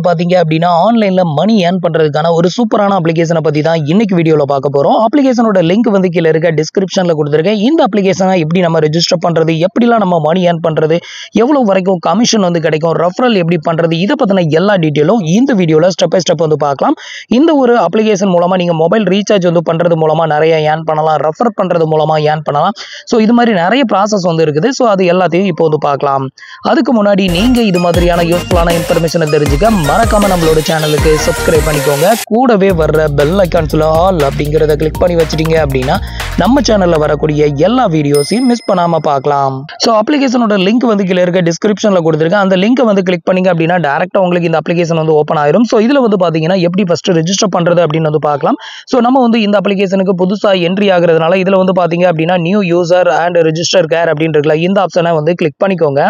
பாத்தீங்க அப்படின்னா ஆன்லைன்ல மணி ஏர்ன் பண்றதுக்கான ஒரு சூப்பரான அப்ளிகேஷனை பத்தி தான் இன்னைக்கு வீடியோல பார்க்க போறோம். அப்ளிகேஷனோட லிங்க் வந்து கீழ இருக்க டிஸ்கிரிப்ஷன்ல கொடுத்திருக்கேன். இந்த அப்ளிகேஷனை எப்படி நம்ம ரெஜிஸ்டர் பண்றது, எப்படிலாம் நம்ம மணி ஏர்ன் பண்றது, எவ்வளவு வரைக்கும் கமிஷன் வந்து கிடைக்கும், ரெஃபரல் எப்படி பண்றது, இதை பத்தின எல்லா டீட்டெயிலும் இந்த வீடியோல ஸ்டெப் பை ஸ்டெப் வந்து பார்க்கலாம். இந்த ஒரு அப்ளிகேஷன் மூலமா நீங்க மொபைல் ரீசார்ஜ் வந்து பண்றது மூலமா நிறைய ஏர்ன் பண்ணலாம், ரெஃபர் பண்றது மூலமா ஏர்ன் பண்ணலாம். ஸோ இது மாதிரி நிறைய ப்ராசஸ் வந்து இருக்குது. ஸோ அது எல்லாத்தையும் இப்போ வந்து பார்க்கலாம். அதுக்கு முன்னாடி நீங்க இது மாதிரியான யூஸ்ஃபுல்லான இன்ஃபர்மேஷனை தெரிஞ்சுக்க மறக்காம நம்மளோட சேனலுக்கு சப்ஸ்கிரைப் பண்ணிக்கோங்க. கூடவே வர்ற பெல் ஐகான்ஸ்ல ஆல் அப்படிங்கறத கிளிக் பண்ணி வச்சிட்டீங்க அப்படின்னா நம்ம சேனல்ல வரக்கூடிய எல்லா வீடியோஸையும் மிஸ் பண்ணாம பார்க்கலாம். ஸோ அப்ளிகேஷனோட லிங்க் வந்து கீழ இருக்க டிஸ்கிரிப்ஷன்ல கொடுத்துருக்கேன். அந்த லிங்கை வந்து கிளிக் பண்ணீங்க அப்படின்னா டேரக்டா உங்களுக்கு இந்த அப்ளிகேஷன் வந்து ஓப்பன் ஆயிரும். ஸோ இதுல வந்து பாத்தீங்கன்னா எப்படி ஃபர்ஸ்ட் ரெஜிஸ்டர் பண்றது அப்படின்னு வந்து பார்க்கலாம். ஸோ நம்ம வந்து இந்த அப்ளிகேஷனுக்கு புதுசா என்ட்ரி ஆகுறதுனால இதுல வந்து பாத்தீங்க அப்படின்னா new user and register care அப்படின்னு இருக்குல்ல, இந்த ஆப்ஷனை வந்து கிளிக் பண்ணிக்கோங்க.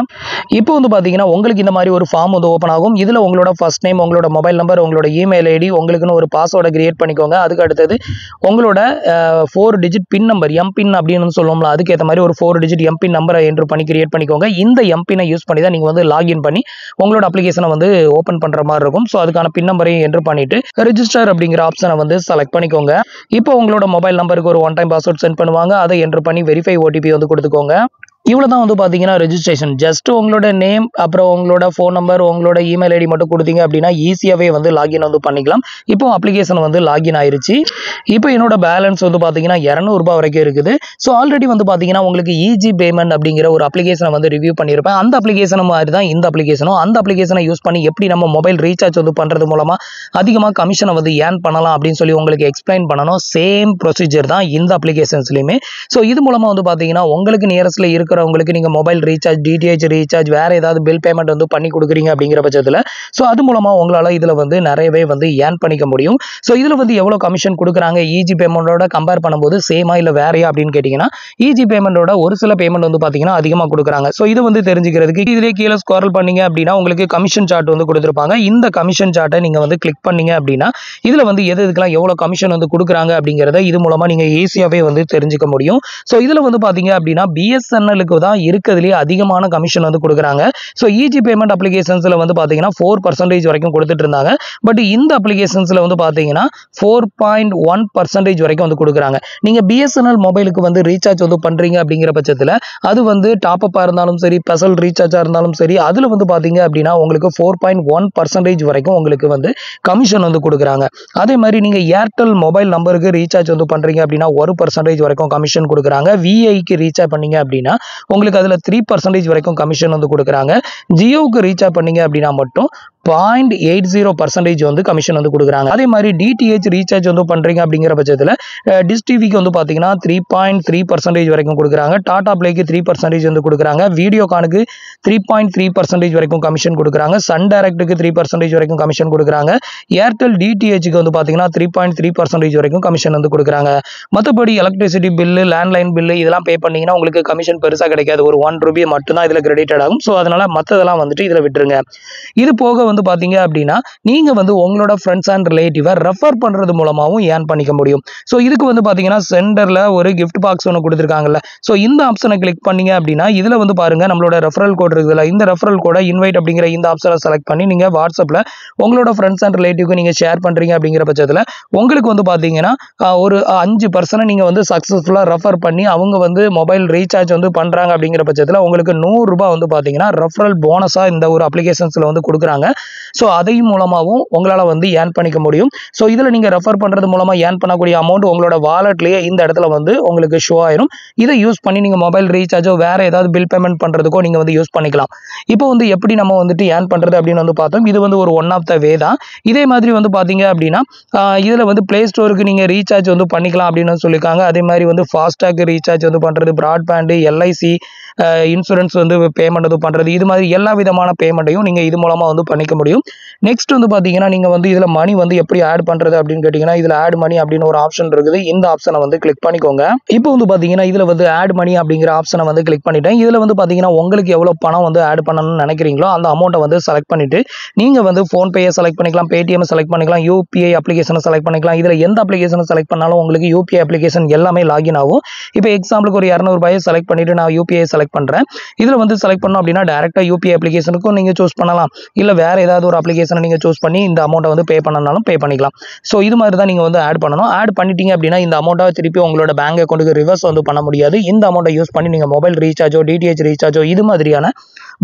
இப்போ வந்து பாத்தீங்கன்னா உங்களுக்கு இந்த மாதிரி ஒரு ஃபார்ம் வந்து ஓப்பன் ஆகும். இதுல உங்களோட ஃபர்ஸ்ட் நேம், உங்களோட மொபைல் நம்பர், உங்களோட இமெயில் ஐடி, உங்களுக்குன்னு ஒரு பாஸ்வேர்டை கிரியேட் பண்ணிக்கோங்க. அதுக்கு அடுத்தது உங்களோட 4 டிஜிட் பின் நம்பர், எம்பின் அப்படின்னு சொல்லுவோம்ல, அதுக்கேற்ற மாதிரி ஒரு 4 டிஜிட் எம்பின் நம்பரை என்ட்ரு பண்ணி கிரியேட் பண்ணிக்கோங்க. இந்த எம்பினை யூஸ் பண்ணி தான் நீங்க வந்து லாகின் பண்ணி உங்களோட அப்ளிகேஷனை வந்து ஓப்பன் பண்ற மாதிரி இருக்கும். ஸோ அதுக்கான பின் நம்பரையும் என்ட்ரு பண்ணிட்டு ரெஜிஸ்டர் அப்படிங்கிற ஆப்ஷனை வந்து செலக்ட் பண்ணிக்கோங்க. இப்போ உங்களோட மொபைல் நம்பருக்கு ஒரு ஒன் டைம் பாஸ்வேர்ட் சென்ட் பண்ணுவாங்க. அதை என்ட்ரு பண்ணி வெரிஃபை ஓடிபி வந்து கொடுத்துக்கோங்க. இவ்வளவுதான் வந்து பாத்தீங்கன்னா ரெஜிஸ்ட்ரேஷன். ஜஸ்ட் உங்களோட நேம், அப்புறம் உங்களோட ஃபோன் நம்பர், உங்களோட இமெயில் ஐடி மட்டும் கொடுத்தீங்க அப்படின்னா ஈஸியாவே வந்து லாகின் வந்து பண்ணிக்கலாம். இப்போ அப்ளிகேஷன் வந்து லாகின் ஆயிருச்சு. இப்போ என்னோட பேலன்ஸ் வந்து பாத்தீங்கன்னா 200 ரூபாய் வரைக்கும் இருக்குது. ஸோ ஆல்ரெடி வந்து பாத்தீங்கன்னா உங்களுக்கு ஈஸி பேமெண்ட் அப்படிங்கிற ஒரு அப்ளிகேஷனை வந்து ரிவ்யூ பண்ணியிருப்பேன். அந்த அப்ளிகேஷன் மாதிரி தான் இந்த அப்ளிகேஷனும். அந்த அப்ளிகேஷனை யூஸ் பண்ணி எப்படி நம்ம மொபைல் ரீசார்ஜ் வந்து பண்றது மூலமா அதிகமாக கமிஷனை வந்து ஏர்ன் பண்ணலாம் அப்படின்னு சொல்லி உங்களுக்கு எக்ஸ்பிளைன் பண்ணணும். சேம் ப்ரொசீஜர் தான் இந்த அப்ளிகேஷன்ஸ்லையுமே. ஸோ இது மூலமா வந்து பாத்தீங்கன்னா உங்களுக்கு நியரஸ்ட்ல இருக்கிற உங்களுக்கு நீங்க மொபைல் ரீசார்ஜ், டிடிஹெச் ரீசார்ஜ், வேற ஏதாவது பில் பேமெண்ட் வந்து பண்ணி கொடுக்குறீங்க அப்படிங்கிற பட்சத்தில் ஸோ அது மூலமா உங்களால இதுல வந்து நிறையவே வந்து ஏர்ன் பண்ணிக்க முடியும். ஸோ இதுல வந்து எவ்வளவு கமிஷன் கொடுக்குறாங்க ஈஸி பேமெண்டோட கம்பேர் பண்ணும்போது சேமா இல்ல வேறையா அப்படின்னு கேட்டீங்கன்னா ஈஸி பேமெண்டோட ஒரு சில பேமெண்ட் வந்து பாத்தீங்கன்னா அதிகமா கொடுக்குறாங்க. ஸோ இது வந்து தெரிஞ்சுக்கிறதுக்கு இதுல கீழே ஸ்க்ரால் பண்ணீங்க அப்படின்னா உங்களுக்கு கமிஷன் சார்ட் வந்து கொடுத்துருப்பாங்க. இந்த கமிஷன் சார்ட்டை நீங்க வந்து கிளிக் பண்ணீங்க அப்படின்னா இதுல வந்து எதுக்கெல்லாம் எவ்வளவு கமிஷன் வந்து கொடுக்குறாங்க அப்படிங்கறத இது மூலமா நீங்க ஈஸியாவே வந்து தெரிஞ்சுக்க முடியும். ஸோ இதுல வந்து பாத்தீங்க அப்படின்னா BSNL தான் இருக்கிறதுலேயே அதிகமான கமிஷன் வந்து கொடுக்குறாங்க. ஸோ ஈஸி பேமெண்ட் அப்ளிகேஷன்ஸ்ல வந்து பாத்தீங்கன்னா 4% வரைக்கும் கொடுத்துட்டு இருந்தாங்க. பட் இந்த அப்ளிகேஷன்ஸ்ல வந்து பாத்தீங்கன்னா 4.1% வரைக்கும் வந்து கொடுக்குறாங்க. நீங்க BSNL மொபைலுக்கு வந்து ரீசார்ஜ் வந்து பண்றீங்க அப்படிங்கிற பட்சத்தில் அது வந்து டாப் அப்பா இருந்தாலும் சரி, ஸ்பெஷல் ரீசார்ஜா இருந்தாலும் சரி, அதுல வந்து பாத்தீங்க அப்படின்னா உங்களுக்கு 4.1% வரைக்கும் உங்களுக்கு வந்து கமிஷன் வந்து கொடுக்குறாங்க. அதே மாதிரி நீங்க ஏர்டெல் மொபைல் நம்பருக்கு ரீசார்ஜ் வந்து பண்றீங்க அப்படின்னா 1% வரைக்கும் கமிஷன் கொடுக்குறாங்க. VIக்கு ரீசார்ஜ் பண்ணீங்க அப்படின்னா உங்களுக்கு அதுல 3% வரைக்கும் கமிஷன் வந்து கொடுக்குறாங்க. ஜியோவுக்கு ரீசார்ஜ் பண்ணீங்க அப்படின்னா மட்டும் 0.80% வந்து கமிஷன் வந்து கொடுக்குறாங்க. அதே மாதிரி DTH ரீசார்ஜ் வந்து பண்றீங்க அப்படிங்கிற பட்சத்தில் டிஷ் டிவிக்கு வந்து பாத்தீங்கன்னா 3.3% வரைக்கும் கொடுக்குறாங்க. டாடா பிளேக்கு 3% வந்து கொடுக்குறாங்க. வீடியோகானுக்கு 3.3% வரைக்கும் கமிஷன் கொடுக்குறாங்க. சன் டைரக்டுக்கு 3% வரைக்கும் கமிஷன் கொடுக்குறாங்க. ஏர்டெல் DTHக்கு வந்து பாத்தீங்கன்னா 3.3% வரைக்கும் கமிஷன் வந்து கொடுக்குறாங்க. மற்றபடி எலக்ட்ரிசிட்டி பில்லு, லேண்ட்லைன் பில்லு இதெல்லாம் பே பண்ணீங்கன்னா உங்களுக்கு கமிஷன் பெருசா கிடைக்காது. ஒரு 1 ரூபாய் மட்டும் தான் இதுல கிரெடிட்டட் ஆகும். ஸோ அதனால மற்றதெல்லாம் வந்துட்டு இதுல விட்டுருங்க. இது போக வந்து பாத்தீங்க அப்படின்னா நீங்க வந்து உங்களோட ஃப்ரெண்ட்ஸ் அண்ட் ரிலேட்டிவ் ரெஃபர் பண்றது மூலமாவும் ஏர்ன் பண்ணிக்க முடியும். ஸோ இதுக்கு வந்து பாத்தீங்கன்னா சென்டர்ல ஒரு கிஃப்ட் பாக்ஸ் ஒன்று கொடுத்துருக்காங்கல்ல, ஸோ இந்த ஆப்ஷனை கிளிக் பண்ணீங்க அப்படின்னா இதுல வந்து பாருங்க நம்மளோட ரெஃபரல் கோட் இருக்குல்ல, இந்த ரெஃபரல் கோட இன்வைட் அப்படிங்கிற இந்த ஆப்ஷனை செலக்ட் பண்ணி நீங்க வாட்ஸ்அப்ல உங்களோட ஃப்ரெண்ட்ஸ் அண்ட் ரிலேட்டிவ்க்கு நீங்க ஷேர் பண்றீங்க அப்படிங்கிற பட்சத்தில் உங்களுக்கு வந்து பாத்தீங்கன்னா ஒரு 5% நீங்க வந்து சக்சஸ்ஃபுல்லா ரெஃபர் பண்ணி அவங்க வந்து மொபைல் ரீசார்ஜ் வந்து பண்றாங்க அப்படிங்கிற பட்சத்தில் உங்களுக்கு 100 ரூபாய் வந்து பாத்தீங்கன்னா ரெஃபரல் போனஸா இந்த ஒரு அப்ளிகேஷன்ஸ்ல வந்து கொடுக்குறாங்க. ஸோ அதையும் மூலமாகவும் உங்களால வந்து ஏர்ன் பண்ணிக்க முடியும். ஸோ இதுல நீங்க ரெஃபர் பண்றது மூலமா ஏர்ன் பண்ணக்கூடிய அமௌண்ட் உங்களோட வாலெட்லயே இந்த இடத்துல வந்து உங்களுக்கு ஷோ ஆயிரும். இதை யூஸ் பண்ணி நீங்க மொபைல் ரீசார்ஜோ வேற ஏதாவது பில் பேமெண்ட் பண்றதுக்கோ நீங்க வந்து யூஸ் பண்ணிக்கலாம். இப்போ வந்து எப்படி நம்ம வந்துட்டு ஏர்ன் பண்றது அப்படின்னு வந்து பார்த்தோம். இது வந்து ஒரு ஒன் ஆஃப் த வே தான். இதே மாதிரி வந்து பாத்தீங்க அப்படின்னா இதுல வந்து பிளே ஸ்டோருக்கு நீங்க ரீசார்ஜ் வந்து பண்ணிக்கலாம் அப்படின்னு சொல்லியிருக்காங்க. அதே மாதிரி வந்து ஃபாஸ்டாக் ரீசார்ஜ் வந்து பண்றது, பிராட்பேண்ட், LIC இன்சூரன்ஸ் வந்து பேமெண்ட் வந்து பண்றது, இது மாதிரி எல்லா விதமான பேமெண்ட்டையும் நீங்க இது மூலமா வந்து பண்ணிக்க முடியும். நெக்ஸ்ட் வந்து பாத்தீங்கன்னா நீங்க வந்து இதுல மணி வந்து எப்படி ஆட் பண்றது அப்படின்னு கேட்டீங்கன்னா இதுல ஆட் மணி அப்படின்னு ஒரு ஆப்ஷன் இருக்குது. இந்த ஆப்ஷனை வந்து கிளிக் பண்ணிக்கோங்க. இப்போ வந்து பாத்தீங்கன்னா இதுல வந்து ஆட் மணி அப்படிங்கிற ஆப்ஷனை வந்து கிளிக் பண்ணிட்டேன். இதுல வந்து பாத்தீங்கன்னா உங்களுக்கு எவ்வளவு பணம் வந்து ஆட் பண்ணணும்னு நினைக்கிறீங்களோ அந்த அமௌண்ட்டை வந்து செலக்ட் பண்ணிட்டு நீங்க வந்து போன்பே செலக்ட் பண்ணிக்கலாம், பேடிஎம் செலக்ட் பண்ணிக்கலாம், UPI அப்ளிகேஷனை செலக்ட் பண்ணிக்கலாம். இதுல எந்த அப்ளிகேஷனை செலக்ட் பண்ணாலும் உங்களுக்கு UPI அப்ளிகேஷன் எல்லாமே லாகின் ஆகும். இப்போ எக்ஸாம்பிளுக்கு ஒரு 200 ரூபாயை செலக்ட் பண்ணிட்டு நான் UPI செலக்ட் பண்றேன். இதுல வந்து செலக்ட் பண்ணோம் அப்படின்னா டைரக்டா UPI அப்ளிகேஷனுக்கும் நீங்க சூஸ் பண்ணலாம். இல்ல வேற ஏதாவது ஒரு அப்ளிகேஷனை நீங்கள் சூஸ் பண்ணி இந்த அமௌண்ட்டை வந்து பே பண்ணனாலும் பே பண்ணிக்கலாம். ஸோ இது மாதிரி தான் நீங்கள் வந்து ஆட் பண்ணணும். ஆட் பண்ணிட்டீங்க அப்படின்னா இந்த அமௌண்ட்டை திருப்பி உங்களோட பேங்க் அக்கௌண்ட்டுக்கு ரிவர்ஸ் வந்து பண்ண முடியாது. இந்த அமௌண்ட்டை யூஸ் பண்ணி நீங்கள் மொபைல் ரீசார்ஜோ டிடிஹெச் ரீசார்ஜோ இது மாதிரியான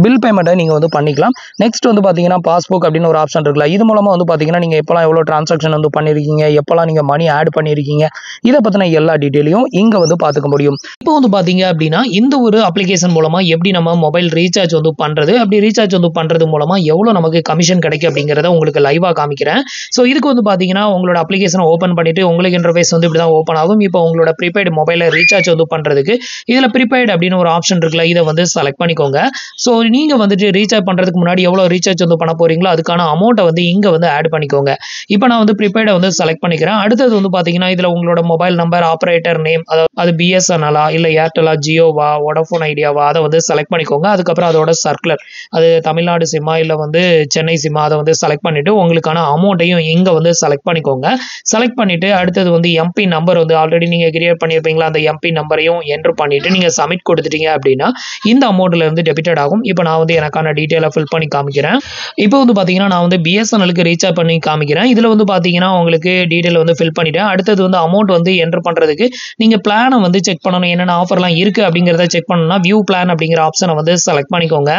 பில் பேமெண்ட்டை நீங்கள் வந்து பண்ணிக்கலாம். நெக்ஸ்ட் வந்து பார்த்தீங்கன்னா பாஸ்புக் அப்படின்னு ஒரு ஆப்ஷன் இருக்குல்ல, இது மூலமாக வந்து பார்த்தீங்கன்னா நீங்கள் எப்போலாம் எவ்வளோ டிரான்சாக்ஷன் வந்து பண்ணியிருக்கீங்க, எப்போலாம் நீங்கள் மணி ஆட் பண்ணியிருக்கீங்க, இதை பற்றின எல்லா டீட்டெயிலையும் இங்கே வந்து பார்த்துக்க முடியும். இப்போ வந்து பார்த்தீங்க அப்படின்னா இந்த ஒரு அப்ளிகேஷன் மூலமாக எப்படி நம்ம மொபைல் ரீசார்ஜ் வந்து பண்ணுறது, அப்படி ரீசார்ஜ் வந்து பண்ணுறது மூலமாக எவ்வளோ நமக்கு கமிஷன் கிடைக்கும் அப்படிங்கிறத உங்களுக்கு லைவாக காமிக்கிறேன். ஸோ இதுக்கு வந்து பார்த்தீங்கன்னா உங்களோட அப்ளிகேஷனை ஓப்பன் பண்ணிவிட்டு உங்களுக்கு இன்டர்ஃபேஸ் வந்து இப்படி தான் ஓப்பன் ஆகும். இப்போ உங்களோட ப்ரீபெய்டு மொபைலில் ரீசார்ஜ் வந்து பண்ணுறதுக்கு இதில் ப்ரீபெய்டு அப்படின்னு ஒரு ஆப்ஷன் இருக்குல்ல, இதை வந்து செலக்ட் பண்ணிக்கோங்க. ஸோ நீங்கள் வந்துட்டு ரீசார்ஜ் பண்ணுறதுக்கு முன்னாடி எவ்வளோ ரீசார்ஜ் வந்து பண்ண போகிறீங்களோ அதுக்கான அமௌண்ட்டை வந்து இங்கே வந்து ஆட் பண்ணிக்கோங்க. இப்போ நான் வந்து ப்ரீபெய்டை வந்து செலக்ட் பண்ணிக்கிறேன். அடுத்தது வந்து பார்த்தீங்கன்னா இதில் உங்களோட மொபைல் நம்பர், ஆப்ரேட்டர் நேம், அது பிஎஸ்என்எலா இல்லை ஏர்டெலா, ஜியோவா, வோடஃபோன் ஐடியாவா, அதை வந்து செலக்ட் பண்ணிக்கோங்க. அதுக்கப்புறம் அதோட சர்க்குலர், அது தமிழ்நாடு சிம்மா இல்லை வந்து சென்னை சிம்மா, அதை வந்து செலக்ட் பண்ணிவிட்டு உங்களுக்கான அமௌண்ட்டையும் இங்கே வந்து செலக்ட் பண்ணிக்கோங்க. செலக்ட் பண்ணிவிட்டு அடுத்தது வந்து எம்பி நம்பர் வந்து ஆல்ரெடி நீங்கள் கிரியேட் பண்ணியிருப்பீங்களா, அந்த எம்பி நம்பரையும் என்ட்ரு பண்ணிவிட்டு நீங்கள் சப்மிட் கொடுத்துட்டீங்க அப்படின்னா இந்த அமௌண்ட்டில் இருந்து டெபிட்டட் ஆகும். இப்போ நான் வந்து எனக்கான டீட்டெயிலை ஃபில் பண்ணி காமிக்கிறேன். இப்போ வந்து பார்த்தீங்கன்னா நான் வந்து பிஎஸ்என்எலுக்கு ரீசார்ஜ் பண்ணி காமிக்கிறேன். இதில் வந்து பார்த்தீங்கன்னா உங்களுக்கு டீட்டெயில் வந்து ஃபில் பண்ணிட்டேன். அடுத்தது வந்து அமௌண்ட் வந்து என்ட்ரு பண்ணுறதுக்கு நீங்கள் பிளானை வந்து செக் பண்ணணும். என்னென்ன ஆஃபர்லாம் இருக்குது அப்படிங்கிறத செக் பண்ணணும்னா வியூ பிளான் அப்படிங்கிற ஆப்ஷனை வந்து செலக்ட் பண்ணிக்கோங்க.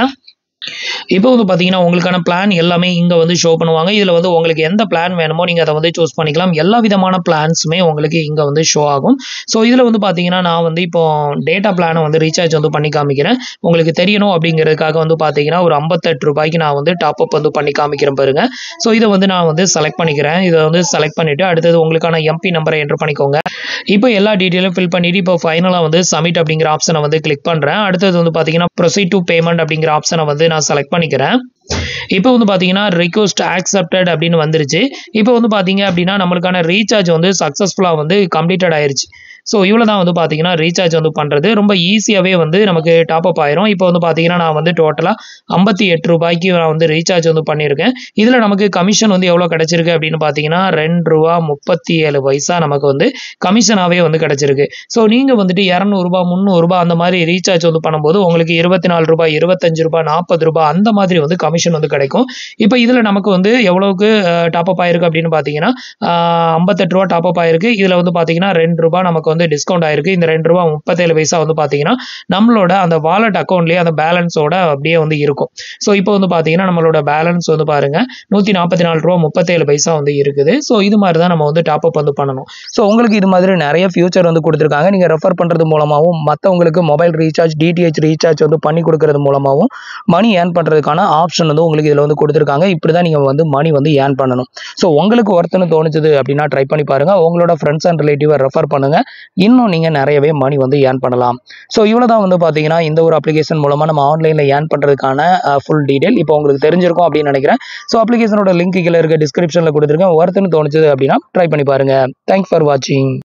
இப்போ வந்து பார்த்தீங்கன்னா உங்களுக்கான பிளான் எல்லாமே இங்கே வந்து ஷோ பண்ணுவாங்க. இதில் வந்து உங்களுக்கு எந்த பிளான் வேணுமோ நீங்கள் அதை வந்து சூஸ் பண்ணிக்கலாம். எல்லா விதமான பிளான்ஸுமே உங்களுக்கு இங்கே வந்து ஷோ ஆகும். ஸோ இதில் வந்து பார்த்தீங்கன்னா நான் வந்து இப்போ டேட்டா பிளானை வந்து ரீசார்ஜ் வந்து பண்ணி காமிக்கிறேன். உங்களுக்கு தெரியணும் அப்படிங்கிறதுக்காக வந்து பார்த்தீங்கன்னா ஒரு 58 ரூபாய்க்கு நான் வந்து டாப் அப் வந்து பண்ணி காமிக்கிறேன் பாருங்க. ஸோ இதை வந்து நான் வந்து செலக்ட் பண்ணிக்கிறேன். இதை வந்து செலக்ட் பண்ணிவிட்டு அடுத்தது உங்களுக்கான எம்பி நம்பரை என்ட்ரு பண்ணிக்கோங்க. இப்போ எல்லா டீட்டெயிலும் ஃபில் பண்ணிவிட்டு இப்போ ஃபைனலாக வந்து சப்மிட் அப்படிங்கிற ஆப்ஷனை வந்து கிளிக் பண்ணுறேன். அடுத்தது வந்து பார்த்தீங்கன்னா ப்ரொசீட் டு பேமெண்ட் அப்படிங்கிற ஆப்ஷனை வந்து நான் செலக்ட் பண்ணிக்கிறேன். இப்போ வந்து பார்த்தீங்கன்னா ரிக்வெஸ்ட் ஆக்செப்டட் அப்படின்னு வந்துருச்சு. இப்போ வந்து பார்த்தீங்க அப்படின்னா நம்மளுக்கான ரீசார்ஜ் வந்து சக்ஸஸ்ஃபுல்லாக வந்து கம்ப்ளீட்டட் ஆயிருச்சு. ஸோ இவ்வளோ தான் வந்து பார்த்தீங்கன்னா ரீசார்ஜ் வந்து பண்ணுறது ரொம்ப ஈஸியாகவே வந்து நமக்கு டாப் அப் ஆயிரும். இப்போ வந்து பார்த்தீங்கன்னா நான் வந்து டோட்டலாக 58 ரூபாய்க்கு நான் வந்து ரீசார்ஜ் வந்து பண்ணியிருக்கேன். இதில் நமக்கு கமிஷன் வந்து எவ்வளோ கிடச்சிருக்கு அப்படின்னு பார்த்தீங்கன்னா ₹2.37 நமக்கு வந்து கமிஷனாகவே வந்து கிடச்சிருக்கு. ஸோ நீங்கள் வந்துட்டு ₹200, ₹300 அந்த மாதிரி ரீசார்ஜ் வந்து பண்ணும்போது உங்களுக்கு ₹24, ₹25, ₹40 அந்த மாதிரி வந்து கமிஷன் வந்து கிடைக்கும். இப்போ இதில் நமக்கு வந்து எவ்வளோக்கு டாப் அப் ஆயிருக்கு அப்படின்னு பார்த்தீங்கன்னா ₹58 டாப் அப் ஆயிருக்கு. இதில் வந்து பார்த்தீங்கன்னா ₹2 நமக்கு வந்து டிஸ்கவுண்ட் ஆயிருக்கு. இந்த ₹2.37 வந்து பார்த்தீங்கன்னா நம்மளோட அந்த வாலெட் அக்கௌண்ட்லேயே அந்த பேலன்ஸோட அப்படியே வந்து இருக்கும். ஸோ இப்போ வந்து பார்த்தீங்கன்னா நம்மளோட பேலன்ஸ் வந்து பாருங்க ₹144.37 வந்து இருக்குது. ஸோ இது மாதிரி தான் நம்ம வந்து டாப் அப் வந்து பண்ணணும். ஸோ உங்களுக்கு இது மாதிரி நிறைய ஃபியூச்சர் வந்து கொடுத்துருக்காங்க. நீங்கள் ரெஃபர் பண்ணுறது மூலமாகவும் மற்றவங்களுக்கு மொபைல் ரீசார்ஜ், டிடிஹெச் ரீசார்ஜ் வந்து பண்ணி கொடுக்கறது மூலமாகவும் மணி ஏர்ன் பண்ணுறதுக்கான ஆப்ஷன் வந்து உங்களுக்கு இதில் வந்து கொடுத்துருக்காங்க. இப்படி தான் நீங்கள் வந்து மணி வந்து ஏர்ன் பண்ணணும். ஸோ உங்களுக்கு ஒர்த்துன்னு தோணுச்சுது அப்படின்னா ட்ரை பண்ணி பாருங்கள். உங்களோட ஃப்ரெண்ட்ஸ் அண்ட் ரிலேட்டிவை ரெஃபர் பண்ணுங்கள். இன்னும் நீங்கள் நிறையவே மணி வந்து ஏர்ன் பண்ணலாம். ஸோ இவ்வளோ தான் வந்து பார்த்தீங்கன்னா இந்த ஒரு அப்ளிகேஷன் மூலமாக நம்ம ஆன்லைனில் ஏர்ன் பண்ணுறதுக்கான ஃபுல் டீட்டெயில் இப்போ உங்களுக்கு தெரிஞ்சிருக்கும் அப்படின்னு நினைக்கிறேன். ஸோ அப்ளிகேஷனோட லிங்க் கீழே இருக்க டிஸ்கிரிப்ஷனில் கொடுத்துருக்கேன். ஒர்த்துன்னு தோணுச்சுது அப்படின்னா ட்ரை பண்ணி பாருங்கள். தேங்க்ஸ் ஃபார் வாட்சிங்.